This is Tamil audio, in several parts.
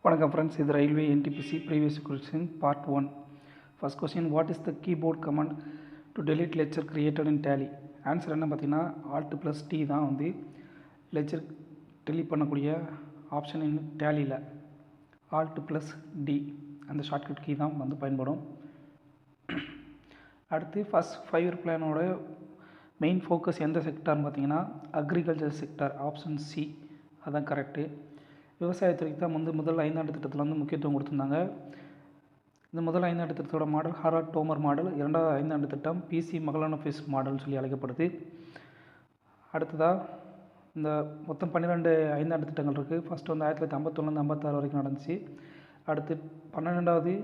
வணக்கம் ஃப்ரெண்ட்ஸ், இது railway NTPC previous question part 1. First question, what is the keyboard command to delete ledger created in Tally? Answer என்ன பார்த்தீங்கன்னா Alt+T தான் வந்து லெக்சர் டெலிட் பண்ணக்கூடிய ஆப்ஷன் இன் டேலியில். Alt+D அந்த ஷார்ட்கட் கீ தான் வந்து பயன்படும். அடுத்து ஃபர்ஸ்ட் 5 இயர் பிளானோட மெயின் ஃபோக்கஸ் எந்த செக்டார்னு பார்த்தீங்கன்னா அக்ரிகல்ச்சர் செக்டார், ஆப்ஷன் சி அதுதான் கரெக்டு. விவசாயத்துறைக்கு தான் முதல் 5 ஆண்டு திட்டத்தில் வந்து முக்கியத்துவம் கொடுத்துருந்தாங்க. இந்த முதல் 5 ஆண்டு திட்டத்தோட மாடல் ஹாராட் டோமர் மாடல், இரண்டாவது 5 ஆண்டு திட்டம் பிசி மகலானோபிஸ் மாடல்னு சொல்லி அழைக்கப்படுது. அடுத்ததாக இந்த மொத்தம் 12 5 ஆண்டு திட்டங்கள் இருக்குது. ஃபஸ்ட்டு வந்து 1951 56 வரைக்கும் நடந்துச்சு. அடுத்து 12வது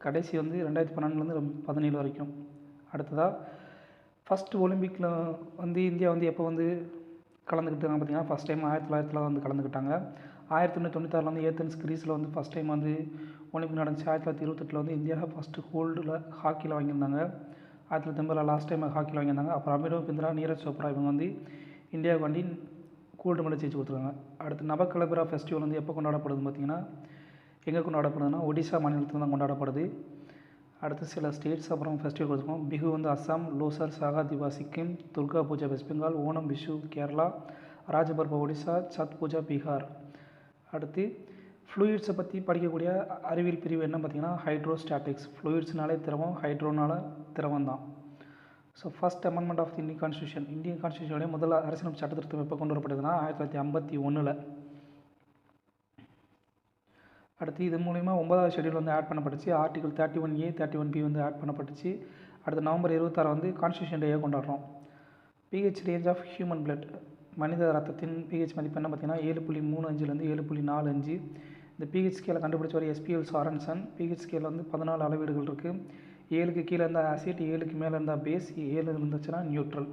கடைசி வந்து 2012 17 வரைக்கும். அடுத்ததாக ஃபஸ்ட்டு ஒலிம்பிக்கில் வந்து இந்தியா வந்து எப்போ வந்து கலந்துக்கிட்டாங்க பார்த்தீங்கன்னா ஃபஸ்ட் டைம் 1900 வந்து கலந்துக்கிட்டாங்க. 1996 வந்து ஏத்தன்ஸ் கிரீஸில் வந்து ஃபஸ்ட் டைம் வந்து ஒலிம்பிக் நடந்துச்சு. 1928 வந்து இந்தியா ஃபஸ்ட்டு கோல்டில் ஹாக்கியில் வாங்கியிருந்தாங்க. 1980 லாஸ்ட் டைம் ஹாக்கியில் வாங்கியிருந்தாங்க. அப்புறம் அமிரோவ் பிந்த்ரா, நீரஜ் சோப்ரா இவங்க வந்து இந்தியாவுக்கு வண்டி கோல்டு மெடல் ஜெயிச்சு கொடுத்துருக்காங்க. அடுத்து நவகலபரா ஃபெஸ்டிவல் வந்து எப்போ கொண்டாடப்படுதுன்னு பார்த்தீங்கன்னா எங்கே கொண்டாடப்படுதுன்னா ஒடிசா மாநிலத்தில் தான் கொண்டாடப்படுது. அடுத்து சில ஸ்டேட்ஸ் அப்புறம் ஃபெஸ்டிவல் கொடுத்துருக்கோம். பிஹு வந்து அஸ்ஸாம், லோசர் சாகா திவா சிக்கிம், துர்கா பூஜா வெஸ்ட் பெங்கால், ஓணம் விஷு கேரளா, ராஜபர்பா ஒடிசா, சத் பூஜா பீகார். அடுத்து ஃப்ளூயிட்ஸை பற்றி படிக்கக்கூடிய அறிவியல் பிரிவு என்ன பார்த்தீங்கன்னா ஹைட்ரோஸ்டாட்டிக்ஸ். ஃப்ளூயிட்ஸ்னாலே திரவம், ஹைட்ரோனால திரவம் தான். So first amendment of the Indian கான்ஸ்டியூஷனுடைய முதல் அரசியலமைப்பு சட்ட திருத்தம் எப்போ கொண்டு வரப்படுதுன்னா 1951. அடுத்து இது மூலிமா 9வது ஷெடியூல் வந்து ஆட் பண்ணப்பட்டுச்சு. ஆர்டிகல் 31A 31B வந்து ஆட் பண்ணப்பட்டுச்சு. அடுத்து நவம்பர் 26 வந்து கான்ஸ்டியூஷன் டேயாக கொண்டாடுறோம். PH range of human blood, மனித ரத்தத்தின் பிஹெச் மதிப்பு என்ன பார்த்தீங்கன்னா 7.35 7.45. இந்த பிஹெச் ஸ்கேலை கண்டுபிடிச்சவர் எஸ்பிஎல் சாரன்சன். பிஹெச் ஸ்கேலில் வந்து 14 அளவீடுகள் இருக்குது. 7க்கு கீழே இருந்தால் ஆசிட், 7க்கு மேலே இருந்தால் பேஸ், 7 இருந்துச்சுன்னா நியூட்ரல்.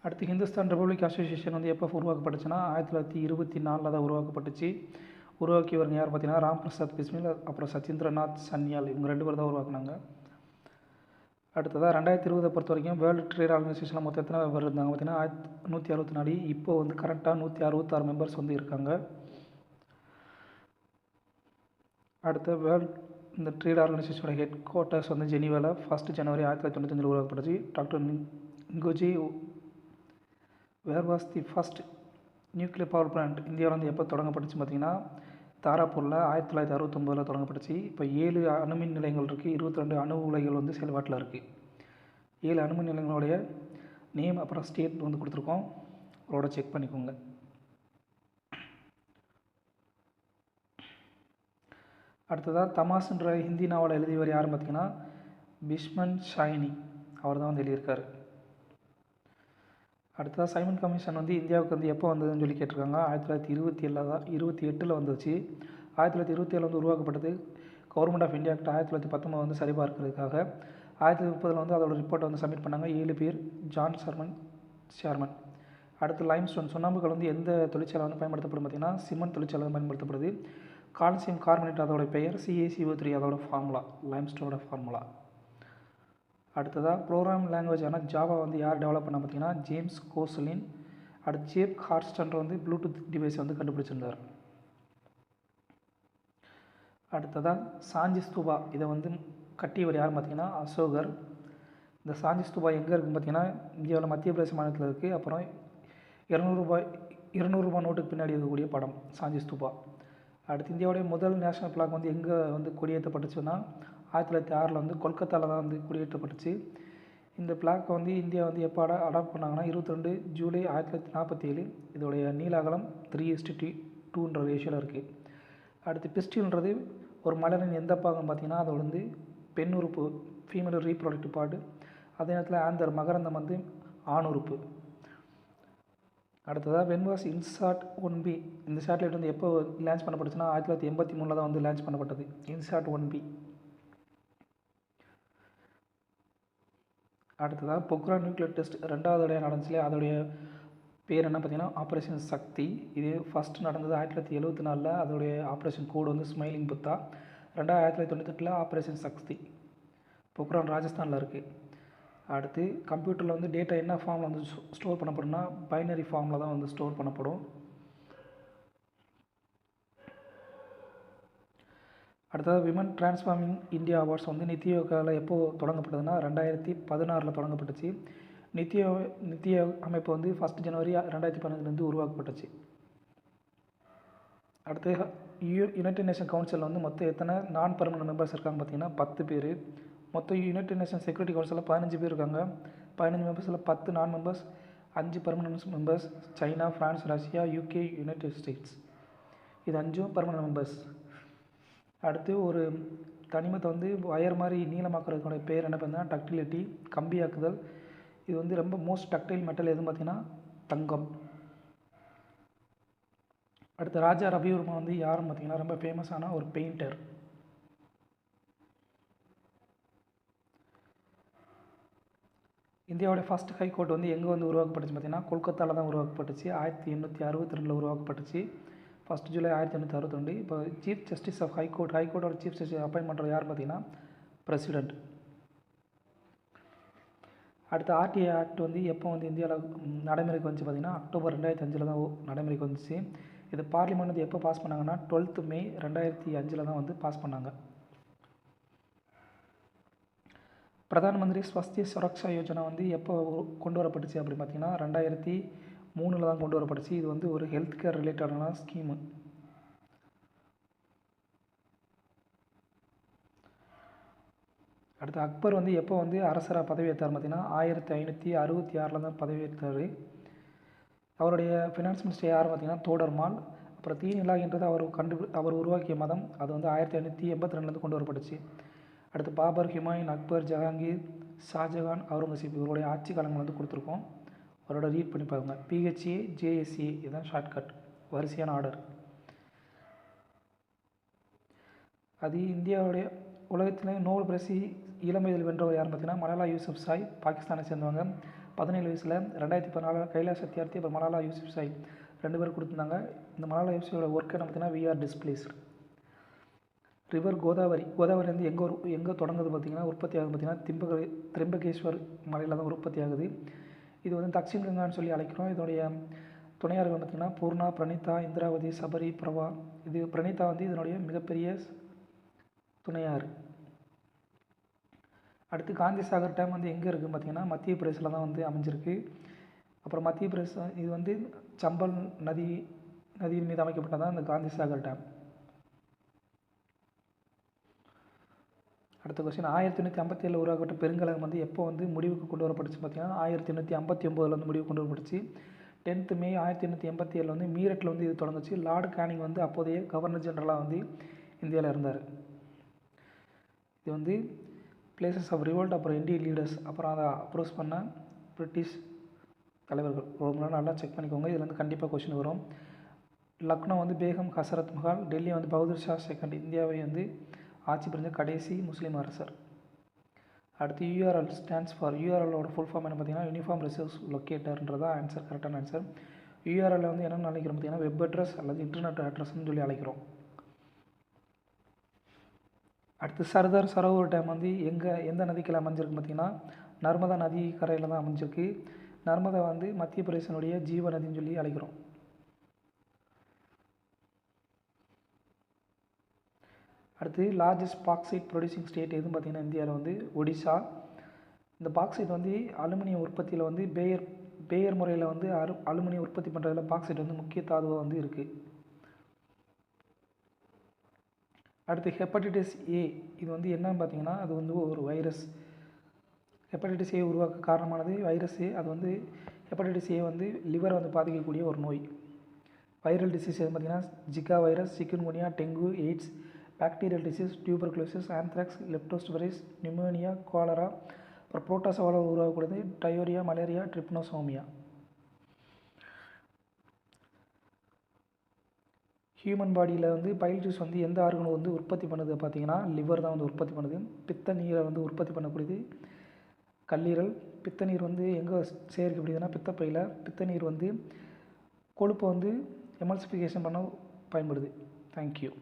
அடுத்து ஹிந்துஸ்தான் ரிப்பப்ளிக் அசோசியேஷன் வந்து எப்போ உருவாக்கப்பட்டுச்சுன்னா 1924 தான் உருவாக்கப்பட்டுச்சு. உருவாக்கியவங்க யார் பார்த்தீங்கன்னா ராம் பிரசாத் பிஸ்மில், அப்புறம் சச்சீந்திரநாத் சன்யால், இவங்க 2 பேர் தான் உருவாக்குனாங்க. அடுத்ததாக 2020 பொறுத்த வரைக்கும் வேர்ல்டு ட்ரேட் ஆர்கனைசேஷனில் மொத்தம் எத்தனை மெம்பர் இருந்தாங்க பார்த்தீங்கன்னா 164. இப்போ வந்து கரெக்டாக 166 மெம்பர்ஸ் வந்து இருக்காங்க. அடுத்த இந்த ட்ரேட் ஆர்கனைசேஷனோட ஹெட் குவார்ட்டர்ஸ் வந்து ஜெனீவாவில் 1 ஜனவரி 1995 உருவாக்கப்பட்டுச்சு. டாக்டர் நிங்கோஜி where was the first nuclear power plant இந்தியாவில் வந்து எப்போ தொடங்கப்பட்டுச்சு பார்த்தீங்கன்னா தாராப்பூரில் 1969 தொடங்கப்பட்டுச்சு. இப்போ 7 அணுமின் நிலையங்கள் இருக்குது. 22 அணு உலைகள் வந்து செயல்பாட்டில் இருக்குது. 7 அணுமின் நிலையங்களுடைய நேம் அப்புறம் ஸ்டேட் வந்து கொடுத்துருக்கோம், அவரோட செக் பண்ணிக்கோங்க. அடுத்ததாக தமாஸ்ன்ற ஹிந்தி நாவலை எழுதியவர் யாருன்னு பார்த்தீங்கன்னா பிஷ்மன் ஷாயினி, அவர் தான் வந்து எழுதியிருக்காரு. அடுத்ததாக சைமன் கமிஷன் வந்து இந்தியாவுக்கு வந்து எப்போ வந்ததுன்னு சொல்லி கேட்டிருக்காங்க. 1927 வந்துச்சு. 1927 வந்து உருவாக்கப்பட்டது. கவர்மெண்ட் ஆஃப் இந்தியா ஆக்ட் 1919 வந்து சரிபார்க்கிறதுக்காக. 1930 வந்து அதோட ரிப்போர்ட்டை வந்து சப்மிட் பண்ணாங்க. 7 பேர், ஜான் சேர்மன். அடுத்து லைம்ஸ்டோன், சுண்ணாம்புகள் வந்து எந்த தொழிற்சாலை வந்து பயன்படுத்தப்படும் பார்த்தீங்கன்னா சிமெண்ட் தொழிற்சாலை வந்து பயன்படுத்தப்படுது. கால்சியம் கார்பனேட் அதோட பெயர், CaCO3 அதோட ஃபார்முலா, லைம்ஸ்டோனோட ஃபார்முலா. அடுத்ததாக ப்ரோக்ராம் லாங்குவேஜான ஜாவா வந்து யார் டெவலப் பண்ண பார்த்தீங்கன்னா ஜேம்ஸ் கோஸ்லின். அடுத்து ஜேப் ஹார்ஸ்டன்டர் வந்து ப்ளூடூத் டிவைஸ் வந்து கண்டுபிடிச்சிருந்தார். அடுத்ததாக சாஞ்சி ஸ்தூபா, இதை வந்து கட்டியவர் யார் பார்த்தீங்கன்னா அசோகர். இந்த சாஞ்சி ஸ்தூபா எங்கே இருக்குன்னு பார்த்தீங்கன்னா இந்தியாவில் மத்திய பிரதேச மாநிலத்தில் இருக்குது. அப்புறம் 200 ரூபாய் நோட்டுக்கு பின்னாடி இருக்கக்கூடிய படம் சாஞ்சி ஸ்தூபா. அடுத்து இந்தியாவுடைய முதல் நேஷனல் ஃப்ளாக் வந்து எங்கே வந்து கொடியேற்றப்பட்டுச்சுன்னா 1906 வந்து கொல்கத்தாவில் தான் வந்து கொடியேற்றப்பட்டுச்சு. இந்த ஃப்ளாக்கை வந்து இந்தியா வந்து எப்போ அடாப்ட் பண்ணாங்கன்னா 22 ஜூலை 1947. இதோடைய நீள அகலம் 3:2ன்ற ரேஷியோவில் இருக்குது. அடுத்து பிஸ்டில்ன்றது ஒரு மலரின் எந்த பாகம் பார்த்தீங்கன்னா அதோட வந்து பெண் உறுப்பு, ஃபீமேல் ரீப்ரொடக்டிவ் பார்ட்டு. அதே நேரத்தில் ஆந்தர் மகரந்தம் வந்து ஆண் உறுப்பு. அடுத்ததாக வென்வாஸ் இன்சாட் 1B, இந்த சேட்டலைட் வந்து எப்போ லான்ச் பண்ணப்பட்டுச்சுன்னா 1983 தான் வந்து லான்ச் பண்ணப்பட்டது. இன்சாட் 1B. அடுத்ததாக பொக்ரான் நியூக்ளியர் டெஸ்ட் 2வது தடவை நடந்துச்சு. அதோடைய பேர் என்ன பார்த்தீங்கன்னா ஆப்ரேஷன் சக்தி. இது ஃபஸ்ட்டு நடந்தது 1974. அதோடைய ஆப்ரேஷன் கோடு வந்து ஸ்மைலிங் புத்தா. 1998 ஆப்ரேஷன் சக்தி. பொக்ரான் ராஜஸ்தானில் இருக்குது. அடுத்து கம்ப்யூட்டரில் வந்து டேட்டா என்ன ஃபார்மில் வந்து ஸ்டோர் பண்ணப்படும்னா பைனரி ஃபார்மில் தான் வந்து ஸ்டோர் பண்ணப்படும். அடுத்தது விமன் டிரான்ஸ்ஃபார்மிங் இந்தியா அவார்ட்ஸ் வந்து நித்தி ஆயோக்கால் எப்போ தொடங்கப்பட்டதுன்னா 2016 தொடங்கப்பட்டுச்சு. நித்தி அமைப்பு வந்து 1 ஜனவரி 2015 உருவாக்கப்பட்டுச்சு. அடுத்து யுனைடெட் நேஷன் கவுன்சிலில் வந்து மொத்தம் எத்தனை நான் பர்மனன்ட் மெம்பர்ஸ் இருக்காங்க பார்த்தீங்கன்னா 10 பேர். மொத்தம் யுனைடெட் நேஷன் செக்யூரிட்டி கவுன்சிலில் 15 பேர் இருக்காங்க. 15 மெம்பர்ஸில் 10 நான் members, 5 permanent members. China, France, Russia, UK, United states, இது 5 பர்மனன்ட் மெம்பர்ஸ். அடுத்து ஒரு தனிமத்தை வந்து வயர் மாதிரி நீளமாக்குறதுக்கான பேர் என்ன பார்த்தீங்கன்னா டக்டிலிட்டி, கம்பியாக்குதல். இது வந்து ரொம்ப மோஸ்ட் டக்டைல் மெட்டல் எதுன்னு பார்த்தீங்கன்னா தங்கம். அடுத்து ராஜா ரவிவர்மா வந்து யாருன்னு பார்த்தீங்கன்னா ரொம்ப ஃபேமஸான ஒரு பெயிண்டர். இந்தியாவோட ஃபஸ்ட் ஹைகோர்ட் வந்து எங்கே வந்து உருவாக்கப்பட்டுச்சு பார்த்தீங்கன்னா கொல்கத்தாவில் தான் உருவாக்கப்பட்டுச்சு. 1862 உருவாக்கப்பட்டுச்சு. 1 ஜூலை 1862. இப்போ சீஃப் ஜஸ்டிஸ் ஆஃப் ஹைகோர்ட்டோட சீஃப் ஜஸ்டிஸ் அப்பாயின்ட் பண்ணுறது யார் பார்த்தீங்கன்னா பிரசிடெண்ட். அடுத்து ஆர்டிஐ ஆக்ட் வந்து எப்போ வந்து இந்தியாவில் நடைமுறைக்கு வந்துச்சு பார்த்தீங்கன்னா அக்டோபர் 2005 தான் நடைமுறைக்கு வந்துச்சு. இது பார்லிமெண்ட் வந்து எப்போ பாஸ் பண்ணாங்கன்னா 12 மே 2005 தான் வந்து பாஸ் பண்ணாங்க. பிரதான் மந்திரி ஸ்வஸ்திய சுரக்ஷா யோஜனா வந்து எப்போ கொண்டு வரப்பட்டுச்சு அப்படின்னு பார்த்தீங்கன்னா 2003 தான் கொண்டு வரப்பட்டுச்சு. இது வந்து ஒரு ஹெல்த் கேர் ரிலேட்டடான ஸ்கீமு. அடுத்து அக்பர் வந்து எப்போ வந்து அரசராக பதவியேற்றார் பார்த்தீங்கன்னா 1566 தான் பதவியேற்றார். அவருடைய ஃபினான்ஸ் மினிஸ்டர் யார் பார்த்தீங்கன்னா தோடர்மால். அப்புறம் தீநிலாகின்றது அவர் உருவாக்கிய மதம், அது வந்து 1582 கொண்டு வரப்பட்டுச்சு. அடுத்து பாபர், ஹுமாயூன், அக்பர், ஜஹாங்கீர், ஷாஜகான், அவுரங்கசீப் இவருடைய ஆட்சி காலங்கள் வந்து கொடுத்துருக்கோம். அவரோட ரீட் பண்ணி பாருங்க. PHA, JSA இதுதான் ஷார்ட்கட், வரிசையான ஆர்டர். அது இந்தியாவுடைய உலகத்தில் நோபல் பரிசு இளம் வயதில் வென்றவர் யாருன்னு பார்த்தீங்கன்னா மலாலா யூசுப்சாய், பாகிஸ்தானை சேர்ந்தவங்க. 17 வயசில் 2014 கைலாஷ் சத்யார்த்தி அப்புறம் மலாலா யூசுப்சாய் 2 பேர் கொடுத்துருந்தாங்க. இந்த மலாலா யூசுப்சாயோட ஒர்க் என்ன பார்த்தீங்கன்னா we are displaced. River Godavari வந்து எங்கே தொடங்குது பார்த்தீங்கன்னா உற்பத்தி ஆகுது பார்த்தீங்கன்னா திரிம்பகேஸ்வர் மலையில் தான் உற்பத்தி ஆகுது. இது வந்து தக்ஷின் கங்கான்னு சொல்லி அழைக்கிறோம். இதனுடைய துணையார்கள் பார்த்திங்கன்னா பூர்ணா, பிரணீதா, இந்திராவதி, சபரி, பிரபா. இது பிரணீதா வந்து இதனுடைய மிகப்பெரிய துணையாறு. அடுத்து காந்தி சாகர் டேம் வந்து எங்கே இருக்குதுன்னு பார்த்தீங்கன்னா மத்திய பிரதேசில் தான் வந்து அமைஞ்சிருக்கு. அப்புறம் மத்திய பிரதேசம் இது வந்து சம்பல் நதியின் மீது அமைக்கப்பட்டதான் இந்த காந்தி சாகர் டேம். அடுத்த கொஸ்டின் 1857 உருவாக்கப்பட்ட பெருங்கழகம் வந்து எப்போ வந்து முடிவுக்கு கொண்டு வரப்பட்டுச்சு பார்த்தீங்கன்னா 1859 வந்து முடிவு கொண்டு வரப்பட்டுச்சு. 10 மே 1887 வந்து மீரட்டில் வந்து இது தொடங்குச்சு. லார்டு கேனிங் வந்து அப்போதைய கவர்னர் ஜெனரலாக வந்து இந்தியாவில் இருந்தார். இது வந்து பிளேசஸ் ஆஃப் ரிவோல்ட், அப்புறம் இந்தியன் லீடர்ஸ், அப்புறம் அதை அப்ரோச் பண்ண பிரிட்டிஷ் தலைவர்கள். ரொம்ப நல்லா செக் பண்ணிக்கோங்க, இதில் வந்து கண்டிப்பாக கொஸ்டின் வரும். லக்னோ வந்து பேகம் ஹசரத் மஹால், டெல்லி வந்து பகதூர் ஷா செகண்ட் இந்தியாவை வந்து ஆட்சி புரிஞ்ச கடைசி முஸ்லீம் அரசர். அடுத்து URL ஸ்டாண்ட்ஸ் ஃபார் URLோட ஃபுல் ஃபார்ம் என்ன பார்த்தீங்கன்னா யூனிஃபார்ம் ரிசோர்ஸ் லொக்கேட்டர்ன்றதா ஆன்சர், கரெக்டான ஆன்சர். URL வந்து என்னென்னு அழைக்கிறோம் பார்த்தீங்கன்னா வெப் அட்ரஸ் அல்லது இன்டர்நெட் அட்ரஸ்ன்னு சொல்லி அழைக்கிறோம். அடுத்து சர்தார் சரோவர் டேம் வந்து எந்த நதிக்கில் அமைஞ்சிருக்கு பார்த்தீங்கன்னா நர்மதா நதி கரையில் தான் அமைஞ்சிருக்கு. நர்மதா வந்து மத்திய பிரதேசனுடைய ஜீவ நதின்னு சொல்லி அழைக்கிறோம். அடுத்து லார்ஜஸ்ட் பாக்சைட் ப்ரொடியூசிங் ஸ்டேட் எதுன்னு பார்த்தீங்கன்னா இந்தியாவில் வந்து ஒடிசா. இந்த பாக்சைட் வந்து அலுமினியம் உற்பத்தியில் வந்து பேயர் முறையில் வந்து அலுமினியம் உற்பத்தி பண்ணுறதுல பாக்சைட் வந்து முக்கிய தாதுவாக வந்து இருக்குது. அடுத்து ஹெப்படைட்டிஸ் A இது வந்து என்னன்னு பார்த்தீங்கன்னா அது வந்து ஒரு வைரஸ். ஹெப்படைட்டிஸ் A உருவாக்க காரணமானது வைரஸ் A. அது வந்து ஹெப்படைட்டிஸ் A வந்து லிவரை வந்து பாதிக்கக்கூடிய ஒரு நோய். வைரல் டிசீஸ் எதுன்னு பார்த்தீங்கன்னா Zika virus, chikungunya, dengue, AIDS, bacterial disease, tuberculosis, anthrax, leptospirosis, pneumonia, cholera, அப்புறம் புரோட்டோசோவால் உருவாகக்கூடியது டயோரியா, மலேரியா, ட்ரிப்னோசோமியா. ஹியூமன் பாடியில் வந்து பைல் ஜூஸ் வந்து எந்த ஆர்கன் வந்து உற்பத்தி பண்ணுது பார்த்தீங்கன்னா லிவர் தான் வந்து உற்பத்தி பண்ணுது. பித்த நீரை வந்து உற்பத்தி பண்ணக்கூடியது கல்லீரல். பித்த நீர் வந்து எங்கே சேகரிக்கப்படுதுன்னா பித்தப்பையில். பித்த நீர் வந்து கொழுப்பை வந்து எமல்சிஃபிகேஷன் பண்ண பயன்படுது. தேங்க்யூ.